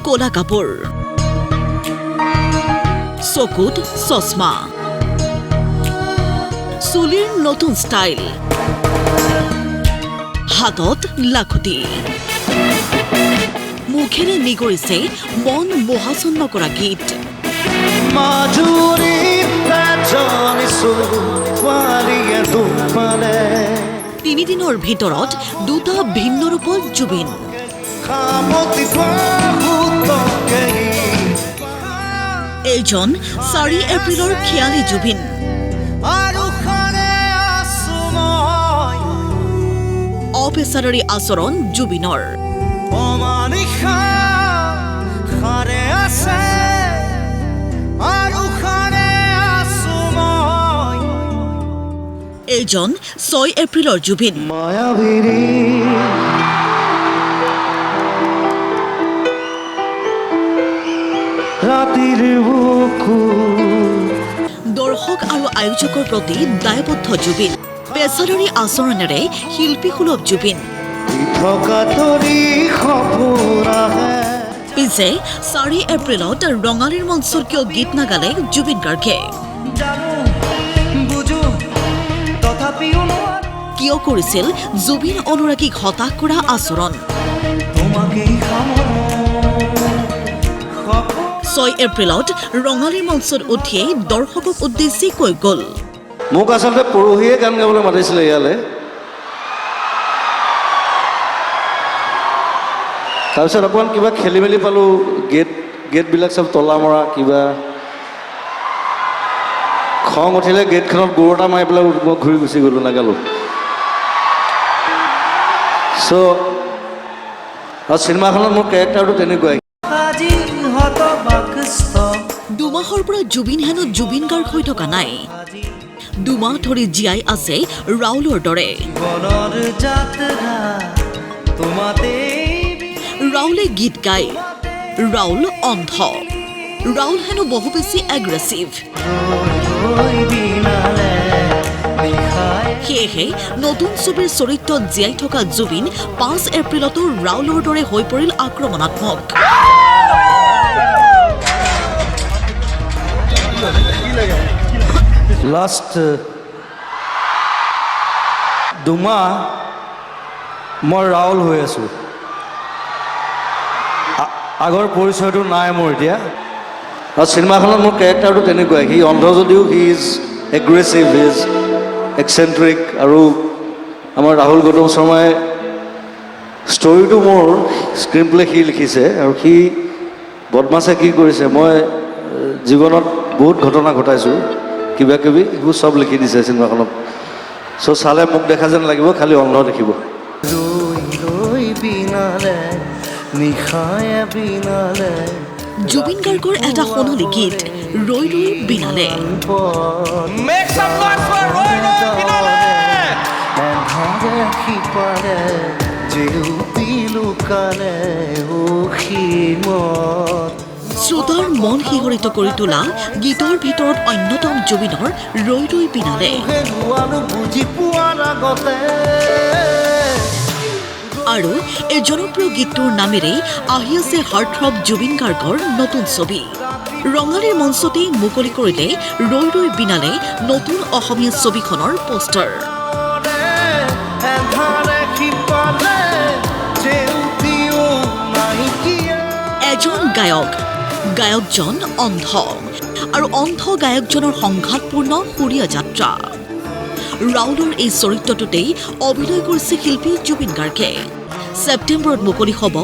ক'লা কাপোৰ, চকুত চশমা, চুলিৰ নতুন ষ্টাইল, হাতত লাখুটি, মুখেৰে নিগৰিছে মন মোহাচন্ন কৰা গীত। তিনিদিনৰ ভিতৰত দুটা ভিন্ন ৰূপত জুবিন। এইজন 4 এপ্ৰিলৰ খিয়ালী জুবিন, অপেচাদাৰী আচৰণ জুবিনৰ। এইজন 6 এপ্ৰিলৰ জুবিন। দৰ্শক আৰু আয়োজকৰ প্ৰতি দায়বদ্ধ জুবিন, পেচাদাৰী আচৰণেৰে শিল্পীসুলভ জুবিন। পিছে 4 এপ্ৰিলত ৰঙালীৰ মঞ্চত কিয় গীত নাগালে জুবিন গাৰ্গে? কিয় কৰিছিল জুবিন অনুৰাগীক হতাশ কৰা আচৰণ? 6 এপ্ৰিলত ৰঙালীৰ মঞ্চত উঠিয়েই দৰ্শকক উদ্দেশ্যি কৈ গ'ল। মোক আচলতে পৰহিয়ে গান গাবলৈ মাতিছিলে ইয়ালৈ। তাৰপিছত অকণমান কিবা খেলি মেলি পালোঁ, গেটবিলাক চব তলা মৰা, কিবা খং উঠিলে গেটখনত গৰু এটা মাৰি পেলাই মই ঘূৰি গুচি গ'লোঁ, নাগালোঁ। আৰু চিনেমাখনত মোৰ কেৰেক্টাৰটো তেনেকুৱাই। 2 মাহৰ পৰা জুবিন হেনো জুবিন গাৰ্গ হৈ থকা নাই। 2 মাহ ধৰি জীয়াই আছে ৰাউলৰ দৰে। ৰাউলে গীত গায়, ৰাউল অন্ধ, ৰাউল হেনো বহু বেছি এগ্ৰেছিভ। সেয়েহে নতুন ছবিৰ চৰিত্ৰত জীয়াই থকা জুবিন 5 এপ্ৰিলতো ৰাউলৰ দৰে হৈ পৰিল আক্ৰমণাত্মক। লাষ্ট 2 মাহ মই ৰাউল হৈ আছোঁ। আগৰ পৰিচয়টো নাই মোৰ এতিয়া। আৰু চিনেমাখনত মোৰ কেৰেক্টাৰটো তেনেকুৱাই। সি অন্ধ যদিও he is aggressive, he is eccentric. আৰু আমাৰ ৰাহুল গৌতম শৰ্মাই ষ্টৰিটো মোৰ স্ক্ৰীন প্লে সি লিখিছে। আৰু সি বদমাছে কি কৰিছে, মই জীৱনত বহুত ঘটনা ঘটাইছোঁ, কিবা কিবি সেইবোৰ চব লিখি দিছে চিনেমাখনত। চালে মোক দেখা যেন লাগিব, খালি অন্ধ দেখিব। জুবিন গাৰ্গৰ এটা সোণালী গীত ৰৈ ৰৈ বিনালে। শ্ৰোতাৰ মন শিহৰিত কৰি তোলা গীতৰ ভিতৰত অন্যতম জুবিনৰ ৰৈ ৰৈ বিনালে। আৰু এই জনপ্ৰিয় গীতটোৰ নামেৰেই আহি আছে হাৰ্টথ্ৰব জুবিন গাৰ্গৰ নতুন ছবি। ৰঙালীৰ মঞ্চতেই মুকলি কৰিলে ৰৈ ৰৈ বিনালে নতুন অসমীয়া ছবিখনৰ পোষ্টাৰ। এজন গায়ক, গায়কজন অন্ধ, আৰু অন্ধ গায়কজনৰ সংঘাতপূৰ্ণ সুৰীয়া যাত্ৰা। ৰাউলৰ এই চৰিত্ৰটোতেই অভিনয় কৰিছে শিল্পী জুবিন গাৰ্গে। ছেপ্টেম্বৰত মুকলি হ'ব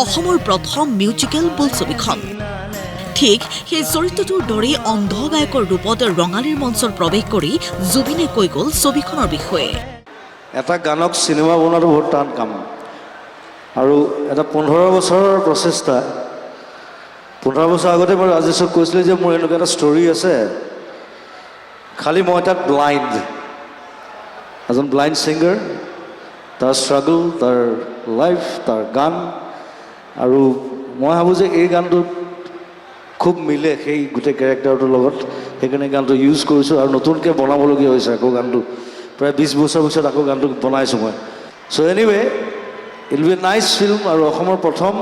অসমৰ প্ৰথম মিউজিকেল বোলছবিখন। ঠিক সেই চৰিত্ৰটোৰ দৰেই অন্ধ গায়কৰ ৰূপত ৰঙালীৰ মঞ্চত প্ৰৱেশ কৰি জুবিনে কৈ গ'ল ছবিখনৰ বিষয়ে। এটা গানক চিনেমা বনোৱাটো বহুত টান কাম। আৰু এটা 15 বছৰৰ প্ৰচেষ্টা। 15 বছৰ আগতে মই ৰাজেশক কৈছিলোঁ যে মোৰ এনেকুৱা এটা ষ্টৰি আছে, খালি মই তাত ব্লাইণ্ড, এজন ব্লাইণ্ড ছিংগাৰ, তাৰ ষ্ট্ৰাগল, তাৰ লাইফ, তাৰ গান। আৰু মই ভাবোঁ যে এই গানটোত খুব মিলে সেই গোটেই কেৰেক্টাৰটোৰ লগত, সেইকাৰণে গানটো ইউজ কৰিছোঁ। আৰু নতুনকৈ বনাবলগীয়া হৈছে আকৌ গানটো, প্ৰায় 20 বছৰ পিছত আকৌ গানটো বনাইছোঁ মই। So' anyway it will be nice film. আৰু অসমৰ প্ৰথম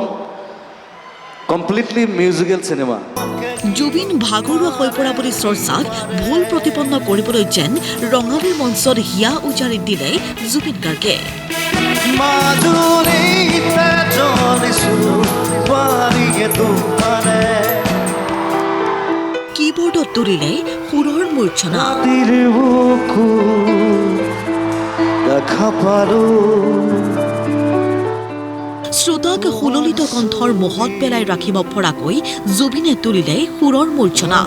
কমপ্লিটলি মিউজিকেল চিনেমা। জুবিন ভাগৰুৱা হৈ পৰা বুলি চৰ্চাক ভুল প্ৰতিপন্ন কৰিবলৈ যেন ৰঙালীৰ মঞ্চত হিয়া উজাৰি দিলে জুবিন গাৰ্গে। কীবৰ্ডত তুলিলে সুৰৰ মূৰ্ছনা। শ্ৰোতাক সুললিত কণ্ঠৰ মোহত পেলাই ৰাখিব পৰাকৈ জুবিনে তুলিলে সুৰৰ মূৰ্ছনা।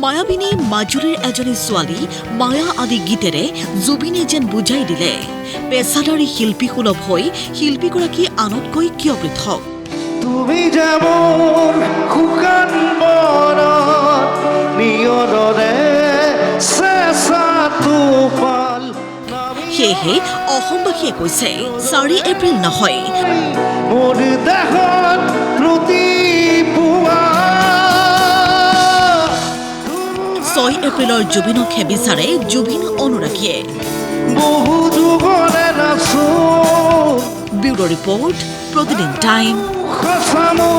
মায়াবিনী মাজুলীৰ এজনী ছোৱালী মায়া আদি গীতেৰে জুবিনে যেন বুজাই দিলে পেছাদাৰী শিল্পী সুলভ হৈ শিল্পীগৰাকী আনতকৈ কিয় পৃথক। তুমি যেমন শুকান বনত নিয়ৰৰে চেঁচা টোপাল। সেয়েহে অসমবাসীয়ে কৈছে 4 এপ্ৰিল নহয়, মোৰ দেহত প্ৰতিপুৱা 6 এপ্ৰিলৰ জুবিনকহে বিচাৰে জুবিন অনুৰাগীয়ে। বহু যুগৰে নাচো ব্যুৰো ৰিপৰ্ট, প্ৰতিদিন টাইম। সঁচামো